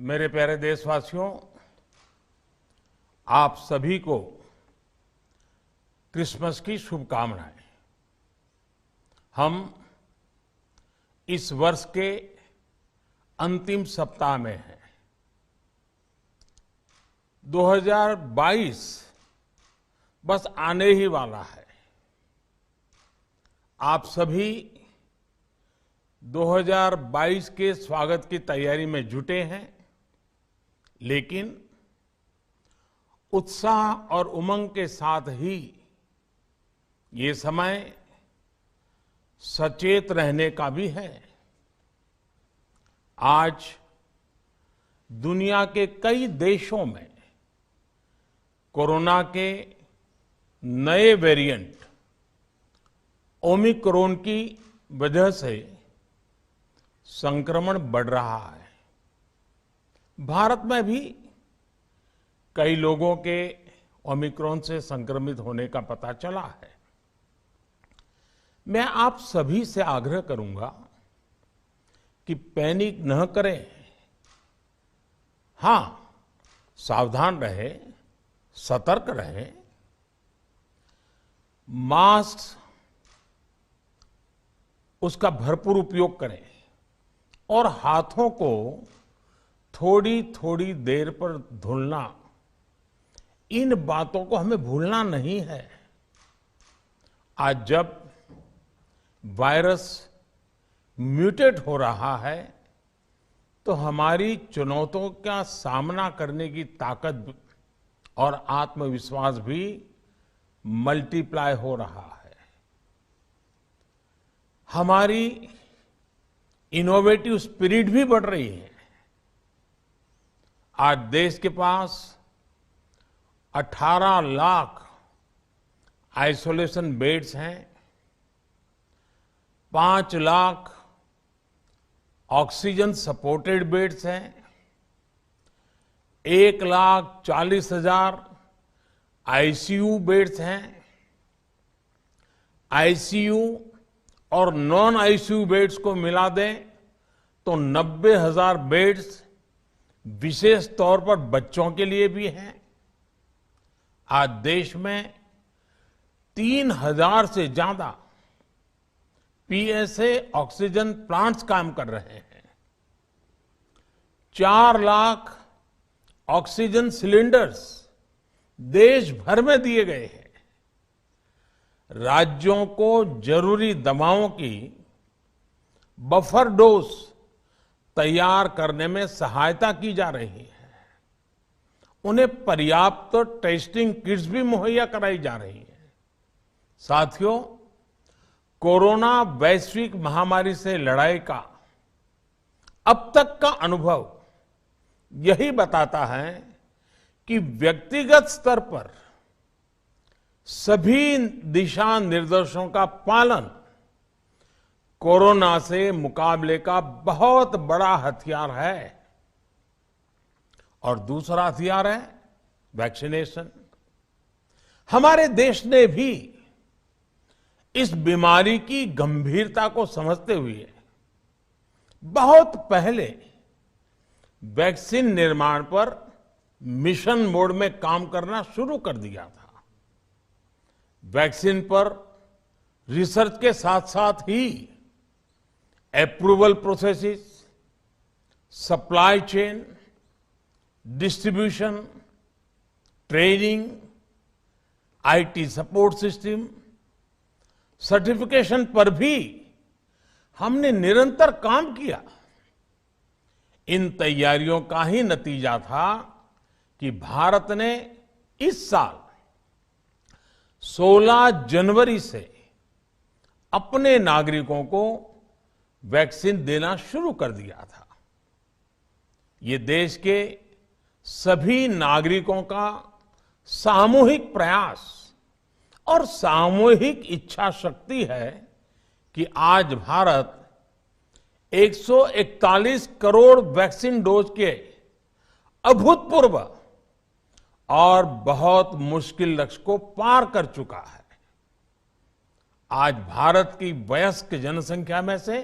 मेरे प्यारे देशवासियों, आप सभी को क्रिसमस की शुभकामनाएं। हम इस वर्ष के अंतिम सप्ताह में हैं। 2022 बस आने ही वाला है। आप सभी 2022 के स्वागत की तैयारी में जुटे हैं, लेकिन उत्साह और उमंग के साथ ही ये समय सचेत रहने का भी है। आज दुनिया के कई देशों में कोरोना के नए वेरिएंट ओमिक्रॉन की वजह से संक्रमण बढ़ रहा है। भारत में भी कई लोगों के ओमिक्रॉन से संक्रमित होने का पता चला है। मैं आप सभी से आग्रह करूंगा कि पैनिक न करें। हां, सावधान रहें, सतर्क रहें, मास्क उसका भरपूर उपयोग करें और हाथों को थोड़ी थोड़ी देर पर धुलना, इन बातों को हमें भूलना नहीं है। आज जब वायरस म्यूटेट हो रहा है तो हमारी चुनौतियों का सामना करने की ताकत और आत्मविश्वास भी मल्टीप्लाई हो रहा है। हमारी इनोवेटिव स्पिरिट भी बढ़ रही है। आज देश के पास 18 लाख आइसोलेशन बेड्स हैं, 5 लाख ऑक्सीजन सपोर्टेड बेड्स हैं, 1,40,000 आईसीयू बेड्स हैं। आईसीयू और नॉन आईसीयू बेड्स को मिला दें तो 90,000 बेड्स विशेष तौर पर बच्चों के लिए भी हैं। आज देश में 3,000 से ज्यादा पीएसए ऑक्सीजन प्लांट्स काम कर रहे हैं। 4 लाख ऑक्सीजन सिलेंडर्स देश भर में दिए गए हैं। राज्यों को जरूरी दवाओं की बफर डोज तैयार करने में सहायता की जा रही है। उन्हें पर्याप्त टेस्टिंग किट्स भी मुहैया कराई जा रही है। साथियों, कोरोना वैश्विक महामारी से लड़ाई का अब तक का अनुभव यही बताता है कि व्यक्तिगत स्तर पर सभी दिशा निर्देशों का पालन कोरोना से मुकाबले का बहुत बड़ा हथियार है। और दूसरा हथियार है वैक्सीनेशन। हमारे देश ने भी इस बीमारी की गंभीरता को समझते हुए बहुत पहले वैक्सीन निर्माण पर मिशन मोड में काम करना शुरू कर दिया था। वैक्सीन पर रिसर्च के साथ साथ ही approval processes, supply chain, distribution, training, IT support system, certification पर भी हमने निरंतर काम किया। इन तैयारियों का ही नतीजा था कि भारत ने इस साल 16 जनवरी से अपने नागरिकों को वैक्सीन देना शुरू कर दिया था। ये देश के सभी नागरिकों का सामूहिक प्रयास और सामूहिक इच्छा शक्ति है कि आज भारत 141 करोड़ वैक्सीन डोज के अभूतपूर्व और बहुत मुश्किल लक्ष्य को पार कर चुका है। आज भारत की वयस्क जनसंख्या में से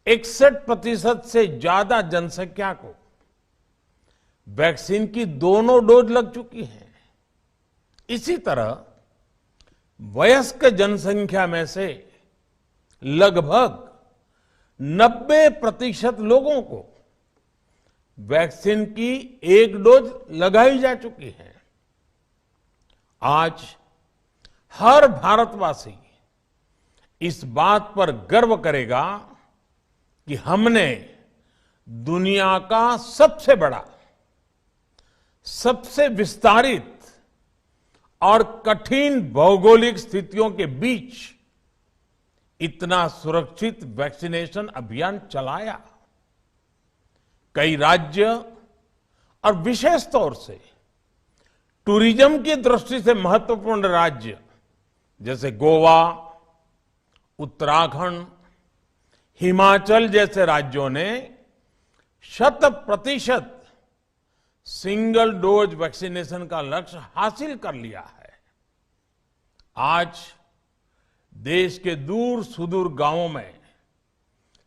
61% से ज्यादा जनसंख्या को वैक्सीन की दोनों डोज लग चुकी हैं। इसी तरह वयस्क जनसंख्या में से लगभग 90% लोगों को वैक्सीन की एक डोज लगाई जा चुकी है। आज हर भारतवासी इस बात पर गर्व करेगा कि हमने दुनिया का सबसे बड़ा, सबसे विस्तारित और कठिन भौगोलिक स्थितियों के बीच इतना सुरक्षित वैक्सीनेशन अभियान चलाया। कई राज्य और विशेष तौर से टूरिज्म की दृष्टि से महत्वपूर्ण राज्य जैसे गोवा, उत्तराखंड, हिमाचल जैसे राज्यों ने 100% सिंगल डोज वैक्सीनेशन का लक्ष्य हासिल कर लिया है। आज देश के दूर सुदूर गांवों में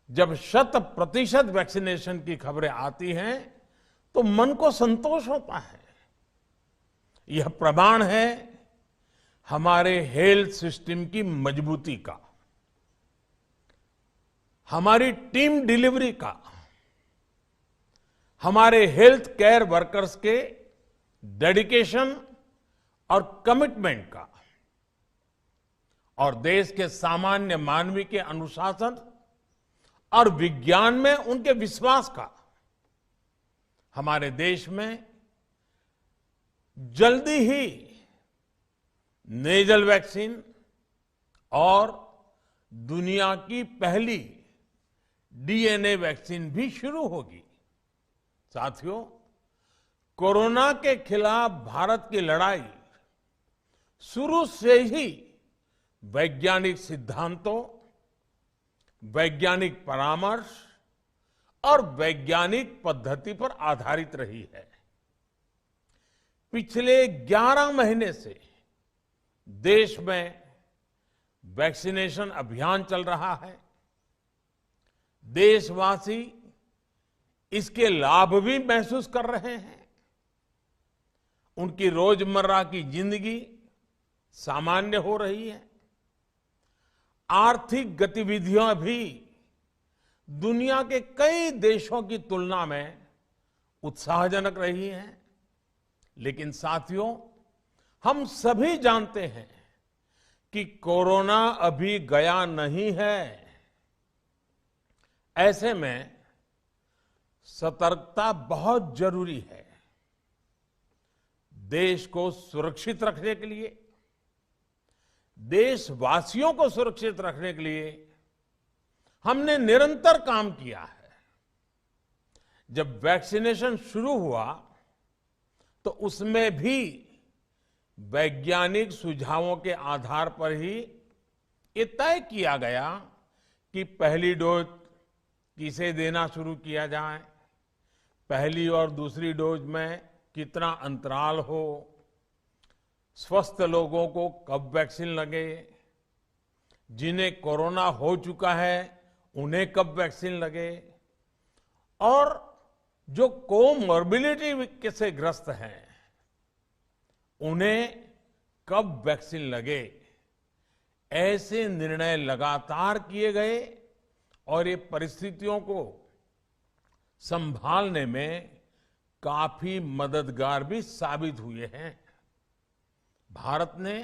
जब 100% वैक्सीनेशन की खबरें आती हैं तो मन को संतोष होता है। यह प्रमाण है हमारे हेल्थ सिस्टम की मजबूती का, हमारी टीम डिलीवरी का, हमारे हेल्थ केयर वर्कर्स के डेडिकेशन और कमिटमेंट का, और देश के सामान्य मानवी के अनुशासन और विज्ञान में उनके विश्वास का। हमारे देश में जल्दी ही नेजल वैक्सीन और दुनिया की पहली डीएनए वैक्सीन भी शुरू होगी। साथियों, कोरोना के खिलाफ भारत की लड़ाई शुरू से ही वैज्ञानिक सिद्धांतों, वैज्ञानिक परामर्श और वैज्ञानिक पद्धति पर आधारित रही है। पिछले 11 महीने से देश में वैक्सीनेशन अभियान चल रहा है। देशवासी इसके लाभ भी महसूस कर रहे हैं। उनकी रोजमर्रा की जिंदगी सामान्य हो रही है। आर्थिक गतिविधियां भी दुनिया के कई देशों की तुलना में उत्साहजनक रही हैं। लेकिन साथियों, हम सभी जानते हैं कि कोरोना अभी गया नहीं है। ऐसे में सतर्कता बहुत जरूरी है। देश को सुरक्षित रखने के लिए, देशवासियों को सुरक्षित रखने के लिए हमने निरंतर काम किया है। जब वैक्सीनेशन शुरू हुआ तो उसमें भी वैज्ञानिक सुझावों के आधार पर ही ये तय किया गया कि पहली डोज किसे देना शुरू किया जाए, पहली और दूसरी डोज में कितना अंतराल हो, स्वस्थ लोगों को कब वैक्सीन लगे, जिन्हें कोरोना हो चुका है उन्हें कब वैक्सीन लगे, और जो कोमॉर्बिडिटी से ग्रस्त हैं उन्हें कब वैक्सीन लगे। ऐसे निर्णय लगातार किए गए और ये परिस्थितियों को संभालने में काफी मददगार भी साबित हुए हैं। भारत ने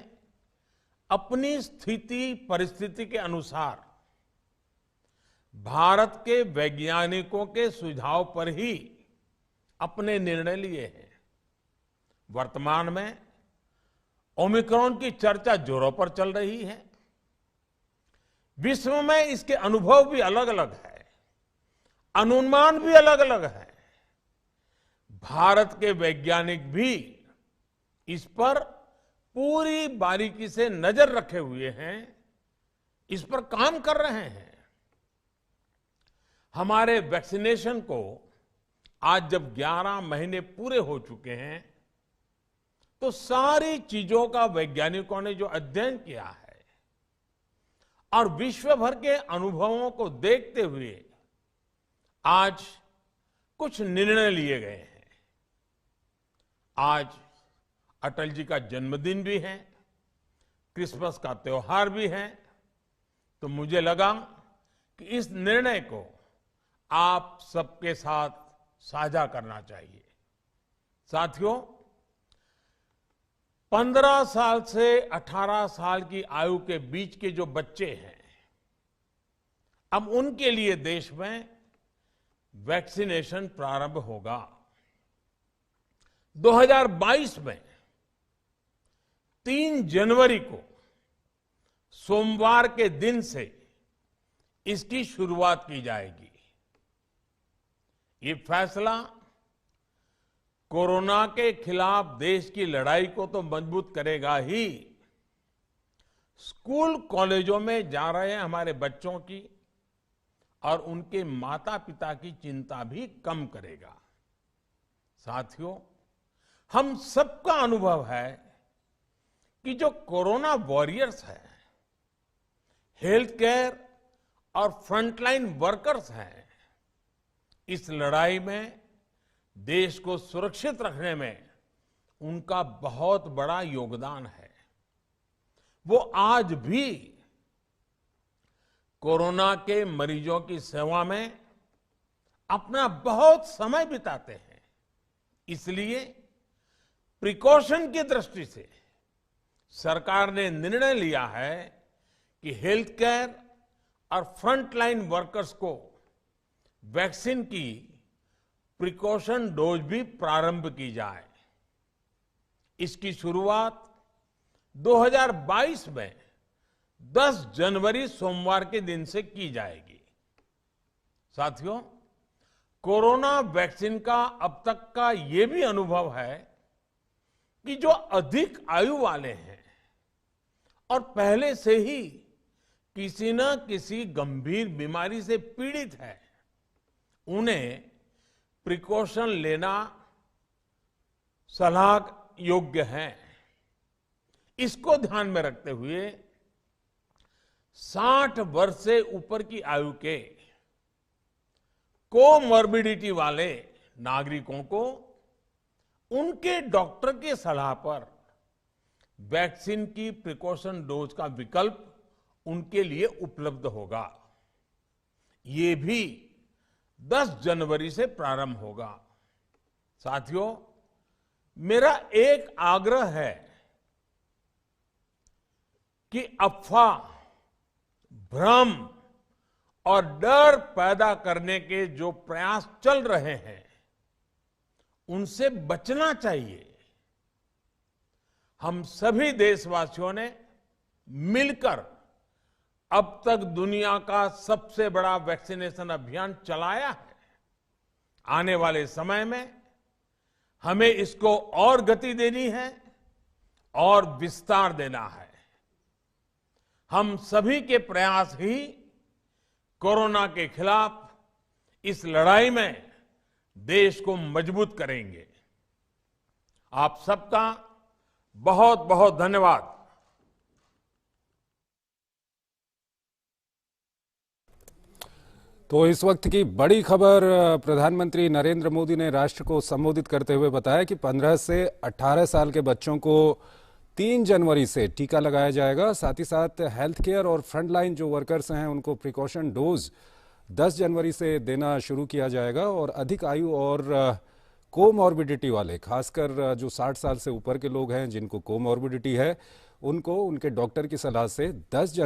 अपनी स्थिति परिस्थिति के अनुसार भारत के वैज्ञानिकों के सुझाव पर ही अपने निर्णय लिए हैं। वर्तमान में ओमिक्रॉन की चर्चा जोरों पर चल रही है। विश्व में इसके अनुभव भी अलग अलग है, अनुमान भी अलग अलग है। भारत के वैज्ञानिक भी इस पर पूरी बारीकी से नजर रखे हुए हैं, इस पर काम कर रहे हैं। हमारे वैक्सीनेशन को आज जब 11 महीने पूरे हो चुके हैं तो सारी चीजों का वैज्ञानिकों ने जो अध्ययन किया है और विश्व भर के अनुभवों को देखते हुए आज कुछ निर्णय लिए गए हैं। आज अटल जी का जन्मदिन भी है, क्रिसमस का त्योहार भी है, तो मुझे लगा कि इस निर्णय को आप सबके साथ साझा करना चाहिए। साथियों, 15 साल से 18 साल की आयु के बीच के जो बच्चे हैं, अब उनके लिए देश में वैक्सीनेशन प्रारंभ होगा। 2022 में 3 जनवरी को सोमवार के दिन से इसकी शुरुआत की जाएगी। ये फैसला कोरोना के खिलाफ देश की लड़ाई को तो मजबूत करेगा ही, स्कूल कॉलेजों में जा रहे हमारे बच्चों की और उनके माता पिता की चिंता भी कम करेगा। साथियों, हम सबका अनुभव है कि जो कोरोना वॉरियर्स हैं, हेल्थ केयर और फ्रंटलाइन वर्कर्स हैं, इस लड़ाई में देश को सुरक्षित रखने में उनका बहुत बड़ा योगदान है। वो आज भी कोरोना के मरीजों की सेवा में अपना बहुत समय बिताते हैं। इसलिए प्रिकॉशन की दृष्टि से सरकार ने निर्णय लिया है कि हेल्थ केयर और फ्रंटलाइन वर्कर्स को वैक्सीन की प्रिकॉशन डोज भी प्रारंभ की जाए। इसकी शुरुआत 2022 में 10 जनवरी सोमवार के दिन से की जाएगी। साथियों, कोरोना वैक्सीन का अब तक का ये भी अनुभव है कि जो अधिक आयु वाले हैं और पहले से ही किसी न किसी गंभीर बीमारी से पीड़ित है, उन्हें प्रिकॉशन लेना सलाह योग्य है। इसको ध्यान में रखते हुए 60 वर्ष से ऊपर की आयु के कोमॉर्बिडिटी वाले नागरिकों को उनके डॉक्टर की सलाह पर वैक्सीन की प्रिकॉशन डोज का विकल्प उनके लिए उपलब्ध होगा। ये भी 10 जनवरी से प्रारंभ होगा। साथियों, मेरा एक आग्रह है कि अफवाह, भ्रम और डर पैदा करने के जो प्रयास चल रहे हैं, उनसे बचना चाहिए। हम सभी देशवासियों ने मिलकर अब तक दुनिया का सबसे बड़ा वैक्सीनेशन अभियान चलाया है। आने वाले समय में हमें इसको और गति देनी है और विस्तार देना है। हम सभी के प्रयास ही कोरोना के खिलाफ इस लड़ाई में देश को मजबूत करेंगे। आप सबका बहुत बहुत धन्यवाद। तो इस वक्त की बड़ी खबर, प्रधानमंत्री नरेंद्र मोदी ने राष्ट्र को संबोधित करते हुए बताया कि 15 से 18 साल के बच्चों को 3 जनवरी से टीका लगाया जाएगा। साथ ही साथ हेल्थ केयर और फ्रंटलाइन जो वर्कर्स हैं, उनको प्रिकॉशन डोज 10 जनवरी से देना शुरू किया जाएगा। और अधिक आयु और कोमॉर्बिडिटी वाले, खासकर जो 60 साल से ऊपर के लोग हैं जिनको कोमॉर्बिडिटी है, उनको उनके डॉक्टर की सलाह से 10 जनवरी